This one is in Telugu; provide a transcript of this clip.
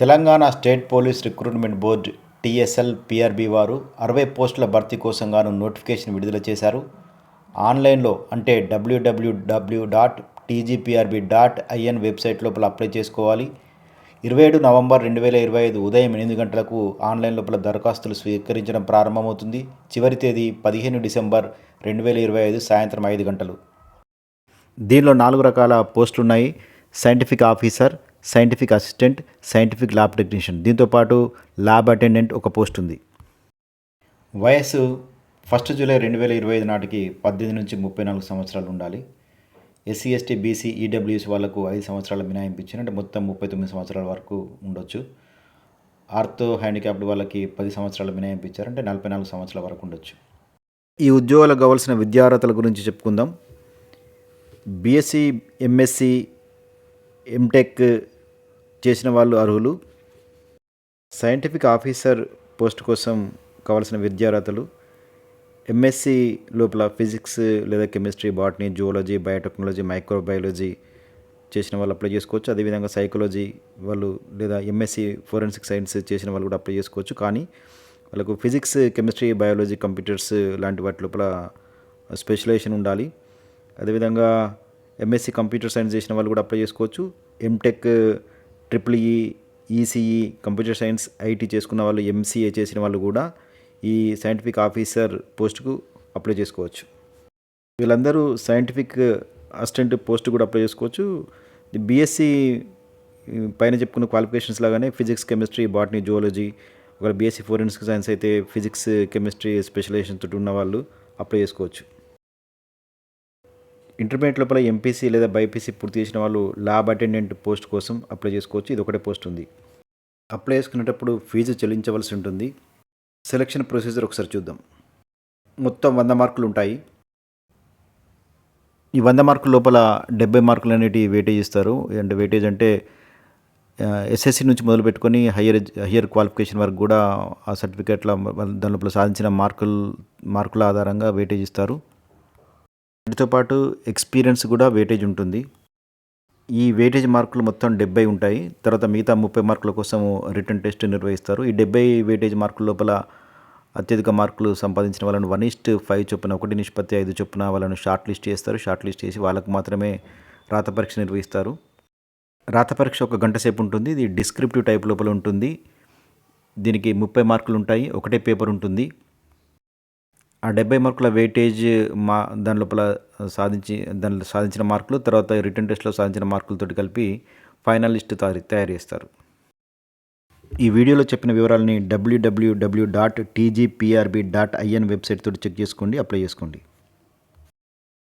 Telangana state police recruitment board TSL PRB వారు 60 పోస్టుల భర్తీ కోసం గాను నోటిఫికేషన్ విడుదల చేశారు. ఆన్లైన్లో అంటే www.tgprb.in వెబ్సైట్ లోపల అప్లై చేసుకోవాలి. 27 నవంబర్ 2025 ఉదయం 8 గంటలకు ఆన్లైన్ లోపల దరఖాస్తులు స్వీకరించడం ప్రారంభమవుతుంది. చివరి తేదీ 15 డిసెంబర్ 2025 సాయంత్రం 5 గంటలు. దీనిలో 4 రకాల పోస్టులు ఉన్నాయి. Scientific officer, scientific assistant, scientific lab technician, దీంతోపాటు ల్యాబ్ అటెండెంట్ ఒక పోస్ట్ ఉంది. వయస్సు 1 జూలై 2025 నాటికి 18 నుంచి 34 సంవత్సరాలు ఉండాలి. ఎస్సీ ఎస్టీ బీసీ ఈడబ్ల్యూఎస్ వాళ్ళకు 5 సంవత్సరాల మినహాయింపు ఇచ్చిన, అంటే మొత్తం 39 సంవత్సరాల వరకు ఉండొచ్చు. ఆర్థో హ్యాండిక్యాప్డ్ వాళ్ళకి 10 సంవత్సరాల మినహాయింపు ఇచ్చారు, అంటే 44 సంవత్సరాల వరకు ఉండొచ్చు. ఈ ఉద్యోగాలకు కావాల్సిన విద్యార్హతల గురించి చెప్పుకుందాం. బీఎస్సీ, ఎంఎస్సి, ఎంటెక్ చేసిన వాళ్ళు అర్హులు. సైంటిఫిక్ ఆఫీసర్ పోస్ట్ కోసం కావాల్సిన విద్యార్హతలు ఎంఎస్సి లోపల ఫిజిక్స్ లేదా chemistry, botany, zoology, biotechnology, microbiology చేసిన వాళ్ళు అప్లై చేసుకోవచ్చు. అదేవిధంగా సైకాలజీ వాళ్ళు లేదా ఎంఎస్సి ఫోరెన్సిక్ సైన్స్ చేసిన వాళ్ళు కూడా అప్లై చేసుకోవచ్చు. కానీ వాళ్ళకు ఫిజిక్స్, కెమిస్ట్రీ, బయాలజీ, కంప్యూటర్స్ లాంటి వాటి లోపల స్పెషలైజేషన్ ఉండాలి. అదేవిధంగా ఎంఎస్సి కంప్యూటర్ సైన్స్ చేసిన వాళ్ళు కూడా అప్లై చేసుకోవచ్చు. M Tech, triple E, ECE, computer science, IT చేసుకున్న వాళ్ళు, ఎంసీఏ చేసిన వాళ్ళు కూడా ఈ సైంటిఫిక్ ఆఫీసర్ పోస్టుకు అప్లై చేసుకోవచ్చు. వీళ్ళందరూ సైంటిఫిక్ అసిస్టెంట్ పోస్ట్ కూడా అప్లై చేసుకోవచ్చు. బీఎస్సీ పైన చెప్పుకున్న క్వాలిఫికేషన్స్ లాగానే ఫిజిక్స్, కెమిస్ట్రీ, బాటనీ, జువాలజీ, ఒకవేళ బీఎస్సీ ఫోరెన్సిక్ సైన్స్ అయితే ఫిజిక్స్, కెమిస్ట్రీ స్పెషలైజేషన్ తోటి ఉన్న వాళ్ళు అప్లై చేసుకోవచ్చు. ఇంటర్మీడియట్ లోపల ఎంపీసీ లేదా బైపీసీ పూర్తి చేసిన వాళ్ళు ల్యాబ్ అటెండెంట్ పోస్ట్ కోసం అప్లై చేసుకోవచ్చు. ఇది ఒకటే పోస్ట్ ఉంది. అప్లై చేసుకునేటప్పుడు ఫీజు చెల్లించవలసి ఉంటుంది. సెలక్షన్ ప్రొసీజర్ ఒకసారి చూద్దాం. మొత్తం 100 మార్కులు ఉంటాయి. ఈ 100 మార్కుల లోపల 70 మార్కులు అనేవి వెయిటేజ్ ఇస్తారు. అంటే వెయిటేజ్ అంటే ఎస్ఎస్సి నుంచి మొదలు పెట్టుకొని హయ్యర్ క్వాలిఫికేషన్ వరకు కూడా ఆ సర్టిఫికేట్ల దాని లోపల సాధించిన మార్కుల ఆధారంగా వెయిటేజ్ ఇస్తారు. వీటితో పాటు ఎక్స్పీరియన్స్ కూడా వెయిటేజ్ ఉంటుంది. ఈ వెయిటేజ్ మార్కులు మొత్తం 70 ఉంటాయి. తర్వాత మిగతా 30 మార్కుల కోసం రిటన్ టెస్ట్ నిర్వహిస్తారు. ఈ 70 వెయిటేజ్ మార్కుల లోపల అత్యధిక మార్కులు సంపాదించిన వాళ్ళను 1:5 చొప్పున 1:5 చొప్పున వాళ్ళను షార్ట్ లిస్ట్ చేస్తారు. షార్ట్ లిస్ట్ చేసి వాళ్ళకు మాత్రమే రాత పరీక్ష నిర్వహిస్తారు. రాత పరీక్ష 1 గంట సేపు ఉంటుంది. ఇది డిస్క్రిప్టివ్ టైప్ లోపల ఉంటుంది. దీనికి 30 మార్కులు ఉంటాయి. ఒకటే పేపర్ ఉంటుంది. ఆ 70 మార్కుల వెయిటేజ్ దాని లోపల సాధించిన మార్కులు, తర్వాత రిటన్ టెస్ట్లో సాధించిన మార్కులతో కలిపి ఫైనల్ లిస్ట్ తయారు చేస్తారు. ఈ వీడియోలో చెప్పిన వివరాలని www.tgprb.in వెబ్సైట్ తోటి చెక్ చేసుకోండి, అప్లై చేసుకోండి.